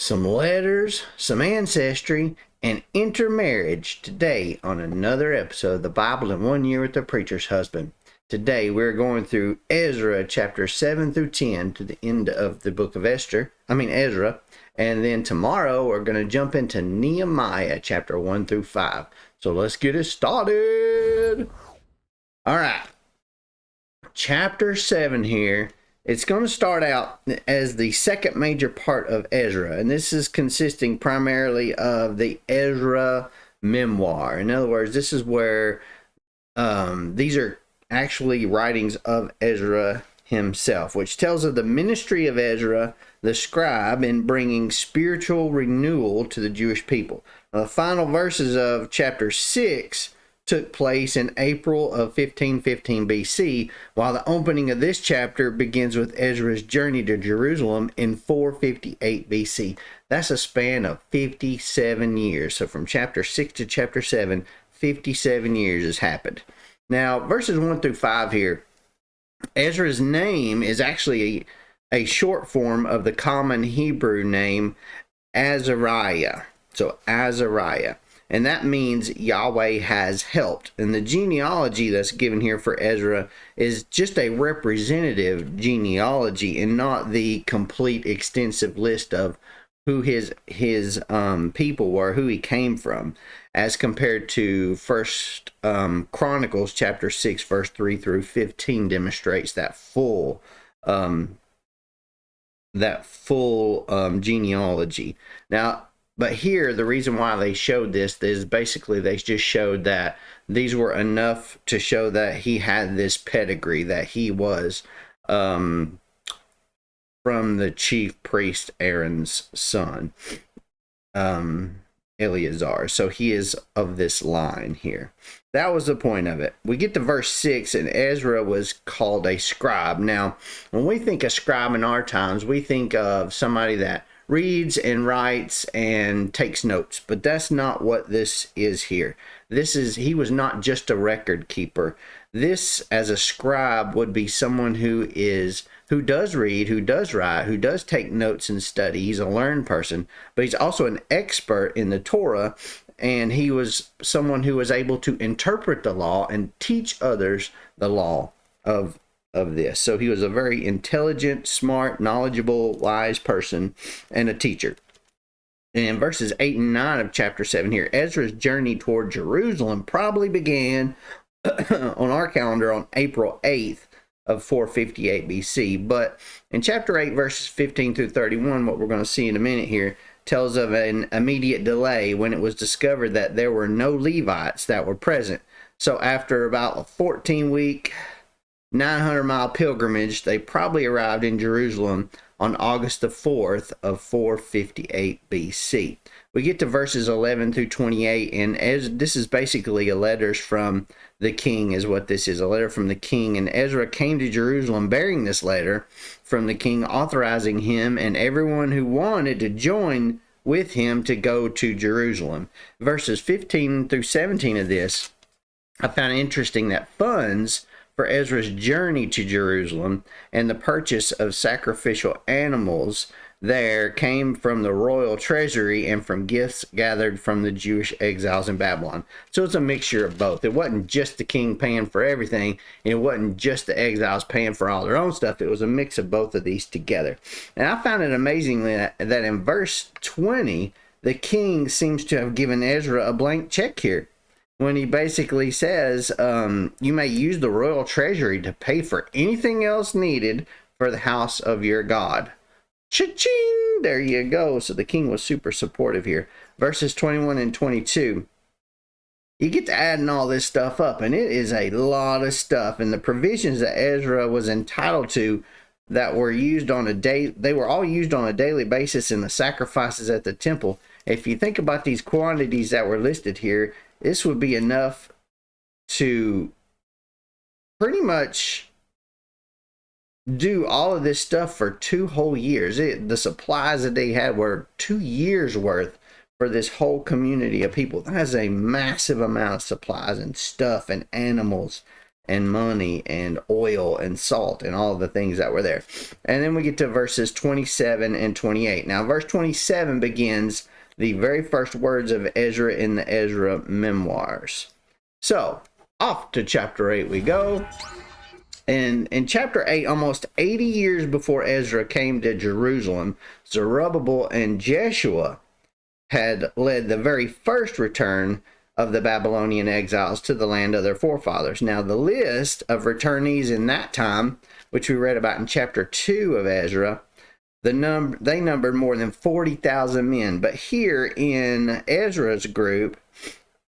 some letters, some ancestry, and intermarriage today on another episode of the Bible in 1 Year with the Preacher's Husband. Today we're going through Ezra chapter 7 through 10 to the end of the book of Ezra. And then tomorrow we're going to jump into Nehemiah chapter 1 through 5. So let's get it started. All right. Chapter 7 here. It's going to start out as the second major part of Ezra, and this is consisting primarily of the Ezra memoir. In other words, this is where these are actually writings of Ezra himself, which tells of the ministry of Ezra, the scribe, in bringing spiritual renewal to the Jewish people. Now, the final verses of chapter 6 took place in April of 1515 BC, while the opening of this chapter begins with Ezra's journey to Jerusalem in 458 BC. That's a span of 57 years. So from chapter 6 to chapter 7, 57 years has happened. Now, verses 1 through 5 here, Ezra's name is actually a short form of the common Hebrew name Azariah. So Azariah. And that means Yahweh has helped. And the genealogy that's given here for Ezra is just a representative genealogy and not the complete extensive list of who his people were, who he came from, as compared to First Chronicles chapter 6, verse 3 through 15 demonstrates that full genealogy. Now, but here, the reason why they showed this is basically they just showed that these were enough to show that he had this pedigree, that he was from the chief priest Aaron's son, Eleazar. So he is of this line here. That was the point of it. We get to verse 6, and Ezra was called a scribe. Now, when we think of scribe in our times, we think of somebody that reads and writes and takes notes, but that's not what this is here. He was not just a record keeper. This, as a scribe, would be someone who does read, who does write, who does take notes and study. He's a learned person, but he's also an expert in the Torah, and he was someone who was able to interpret the law and teach others the law of this. So he was a very intelligent, smart, knowledgeable, wise person and a teacher. And in verses 8 and 9 of chapter 7 here, Ezra's journey toward Jerusalem probably began on our calendar on April 8th of 458 BC. But in chapter 8, verses 15 through 31, what we're going to see in a minute here, tells of an immediate delay when it was discovered that there were no Levites that were present. So after about a 14-week 900-mile pilgrimage, they probably arrived in Jerusalem on August the 4th of 458 BC. We get to verses 11 through 28, and this is basically a letters from the king is what this is, a letter from the king. And Ezra came to Jerusalem bearing this letter from the king, authorizing him and everyone who wanted to join with him to go to Jerusalem. Verses 15 through 17 of this, I found interesting that funds for Ezra's journey to Jerusalem and the purchase of sacrificial animals there came from the royal treasury and from gifts gathered from the Jewish exiles in Babylon. So it's a mixture of both. It wasn't just the king paying for everything. It wasn't just the exiles paying for all their own stuff. It was a mix of both of these together. And I found it amazing that in verse 20, the king seems to have given Ezra a blank check here, when he basically says, you may use the royal treasury to pay for anything else needed for the house of your God. Cha-ching! There you go. So the king was super supportive here. Verses 21 and 22. You get to adding all this stuff up, and it is a lot of stuff. And the provisions that Ezra was entitled to that were used on a day, they were all used on a daily basis in the sacrifices at the temple. If you think about these quantities that were listed here, this would be enough to pretty much do all of this stuff for 2 whole years. The supplies that they had were 2 years worth for this whole community of people. That is a massive amount of supplies and stuff and animals and money and oil and salt and all the things that were there. And then we get to verses 27 and 28. Now, verse 27 begins the very first words of Ezra in the Ezra memoirs. So, off to chapter 8 we go. And in chapter 8, almost 80 years before Ezra came to Jerusalem, Zerubbabel and Jeshua had led the very first return of the Babylonian exiles to the land of their forefathers. Now, the list of returnees in that time, which we read about in chapter 2 of Ezra, they numbered more than 40,000 men. But here in Ezra's group,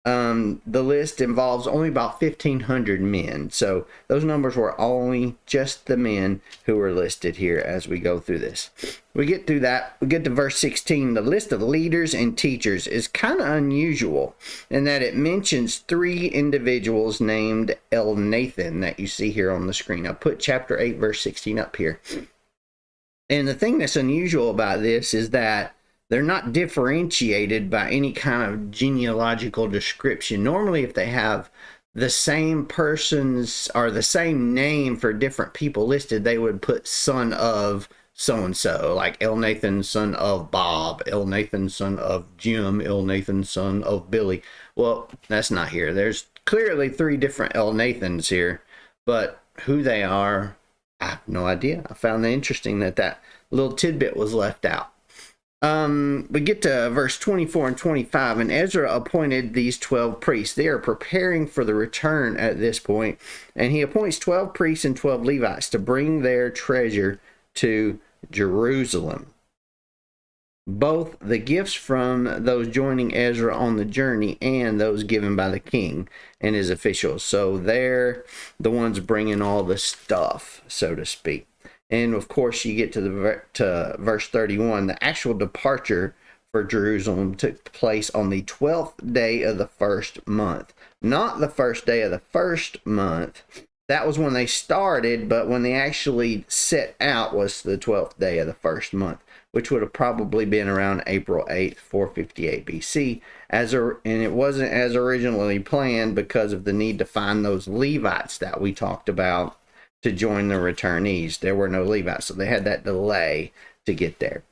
the list involves only about 1,500 men. So those numbers were only just the men who were listed here as we go through this. We get through that. We get to verse 16. The list of leaders and teachers is kind of unusual in that it mentions 3 individuals named Elnathan that you see here on the screen. I'll put chapter 8, verse 16 up here. And the thing that's unusual about this is that they're not differentiated by any kind of genealogical description. Normally, if they have the same persons or the same name for different people listed, they would put son of so-and-so, like Elnathan, son of Bob, Elnathan, son of Jim, Elnathan, son of Billy. Well, that's not here. There's clearly 3 different Elnathans here, but who they are, I have no idea. I found it interesting that that little tidbit was left out. We get to verse 24 and 25, and Ezra appointed these 12 priests. They are preparing for the return at this point, and he appoints 12 priests and 12 Levites to bring their treasure to Jerusalem. Both the gifts from those joining Ezra on the journey and those given by the king and his officials. So they're the ones bringing all the stuff, so to speak. And of course, you get to verse 31. The actual departure for Jerusalem took place on the 12th day of the first month. Not the first day of the first month. That was when they started, but when they actually set out was the 12th day of the first month, which would have probably been around April 8th, 458 BC. And it wasn't as originally planned because of the need to find those Levites that we talked about to join the returnees. There were no Levites, so they had that delay to get there.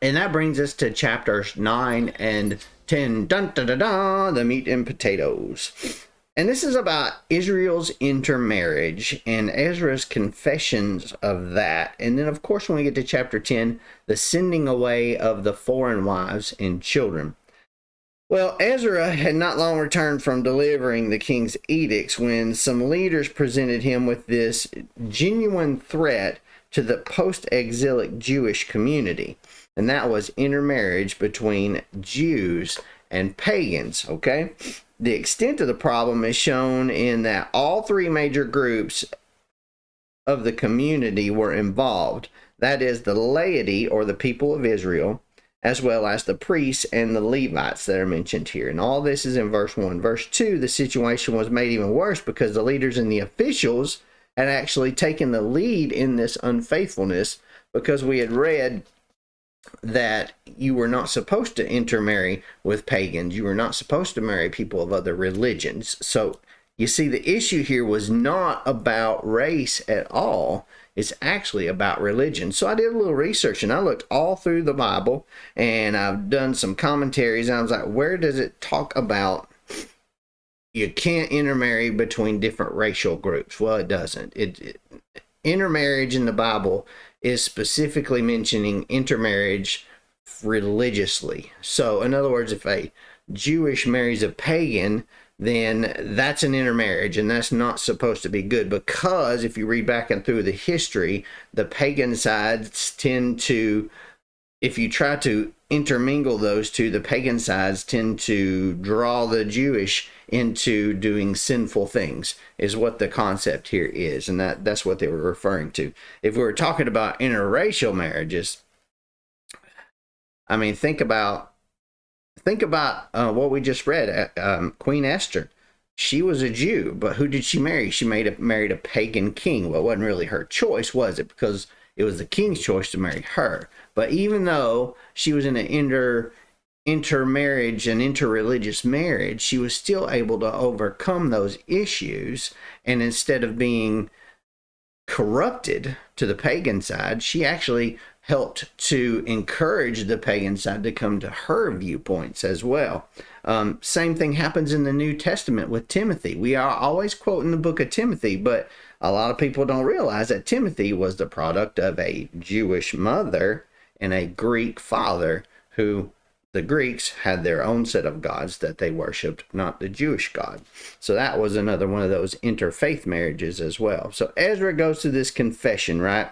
And that brings us to chapters 9 and 10. Dun, dun, dun, dun, the meat and potatoes. And this is about Israel's intermarriage and Ezra's confessions of that. And then, of course, when we get to chapter 10, the sending away of the foreign wives and children. Well, Ezra had not long returned from delivering the king's edicts when some leaders presented him with this genuine threat to the post-exilic Jewish community. And that was intermarriage between Jews and pagans, okay? The extent of the problem is shown in that all 3 major groups of the community were involved. That is the laity, or the people of Israel, as well as the priests and the Levites that are mentioned here. And all this is in verse 1. Verse 2, the situation was made even worse because the leaders and the officials had actually taken the lead in this unfaithfulness, because we had read that you were not supposed to intermarry with pagans. You were not supposed to marry people of other religions. So you see, the issue here was not about race at all. It's actually about religion. So I did a little research and I looked all through the Bible and I've done some commentaries, and I was like, where does it talk about you can't intermarry between different racial groups? Well, it doesn't. Intermarriage in the Bible is specifically mentioning intermarriage religiously. So in other words, if a Jewish marries a pagan, then that's an intermarriage, and that's not supposed to be good, because if you read back and through the history, the pagan sides tend to, if you try to intermingle those two, the pagan sides tend to draw the Jewish into doing sinful things, is what the concept here is, and that's what they were referring to. If we were talking about interracial marriages, I mean, think about what we just read. Queen Esther, she was a Jew, but who did she marry? She married a pagan king. Well, it wasn't really her choice, was it? Because it was the king's choice to marry her. But even though she was in an intermarriage and interreligious marriage, she was still able to overcome those issues. And instead of being corrupted to the pagan side, she actually helped to encourage the pagan side to come to her viewpoints as well. Same thing happens in the New Testament with Timothy. We are always quoting the book of Timothy, but a lot of people don't realize that Timothy was the product of a Jewish mother and a Greek father, who the Greeks had their own set of gods that they worshipped, not the Jewish God. So that was another one of those interfaith marriages as well. So Ezra goes to this confession, right?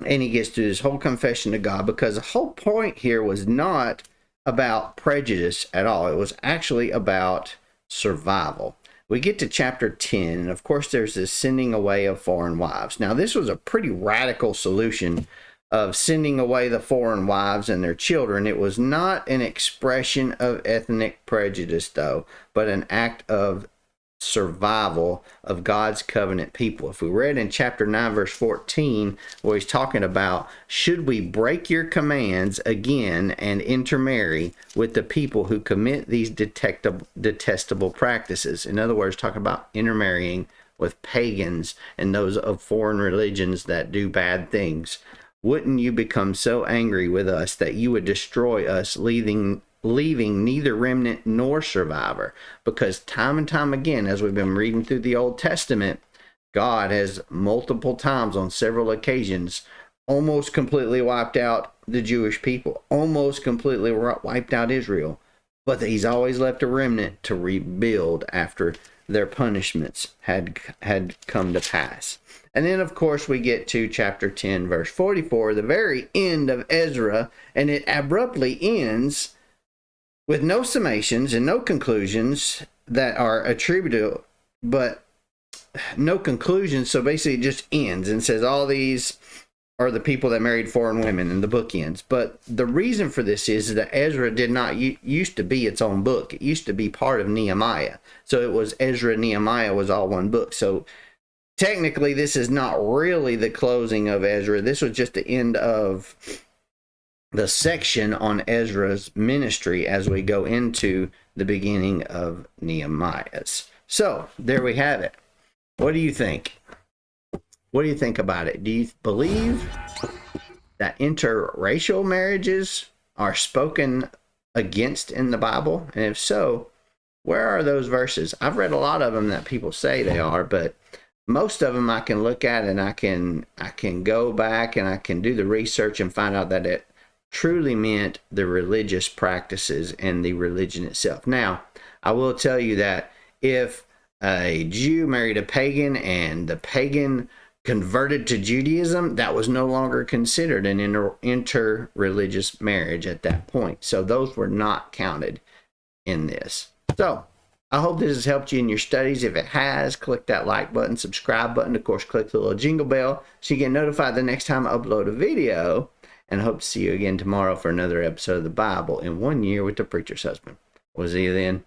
And he gets to this whole confession to God, because the whole point here was not about prejudice at all. It was actually about survival. We get to chapter 10, and of course there's this sending away of foreign wives. Now, this was a pretty radical solution of sending away the foreign wives and their children. It was not an expression of ethnic prejudice, though, but an act of survival of God's covenant people. If we read in chapter 9, verse 14, where he's talking about, should we break your commands again and intermarry with the people who commit these detestable practices? In other words, talking about intermarrying with pagans and those of foreign religions that do bad things. Wouldn't you become so angry with us that you would destroy us, leaving neither remnant nor survivor? Because time and time again, as we've been reading through the Old Testament, God has multiple times on several occasions almost completely wiped out the Jewish people, almost completely wiped out Israel. But he's always left a remnant to rebuild after their punishments had come to pass. And then, of course, we get to chapter 10, verse 44, the very end of Ezra, and it abruptly ends with no summations and no conclusions that are attributable, but no conclusions. So basically it just ends and says all these are the people that married foreign women, and the book ends. But the reason for this is that Ezra did not used to be its own book. It used to be part of Nehemiah. So it was Ezra and Nehemiah was all one book. So technically this is not really the closing of Ezra. This was just the end of the section on Ezra's ministry as we go into the beginning of Nehemiah's. So there we have it. What do you think? What do you think about it? Do you believe that interracial marriages are spoken against in the Bible? And if so, where are those verses? I've read a lot of them that people say they are, but most of them I can look at and I can go back and I can do the research and find out that it truly meant the religious practices and the religion itself. Now, I will tell you that if a Jew married a pagan and the pagan converted to Judaism, that was no longer considered an interreligious marriage at that point. So those were not counted in this. So I hope this has helped you in your studies. If it has, click that like button, subscribe button. Of course, click the little jingle bell so you get notified the next time I upload a video. And I hope to see you again tomorrow for another episode of the Bible in 1 Year with the Preacher's Husband. We'll see you then.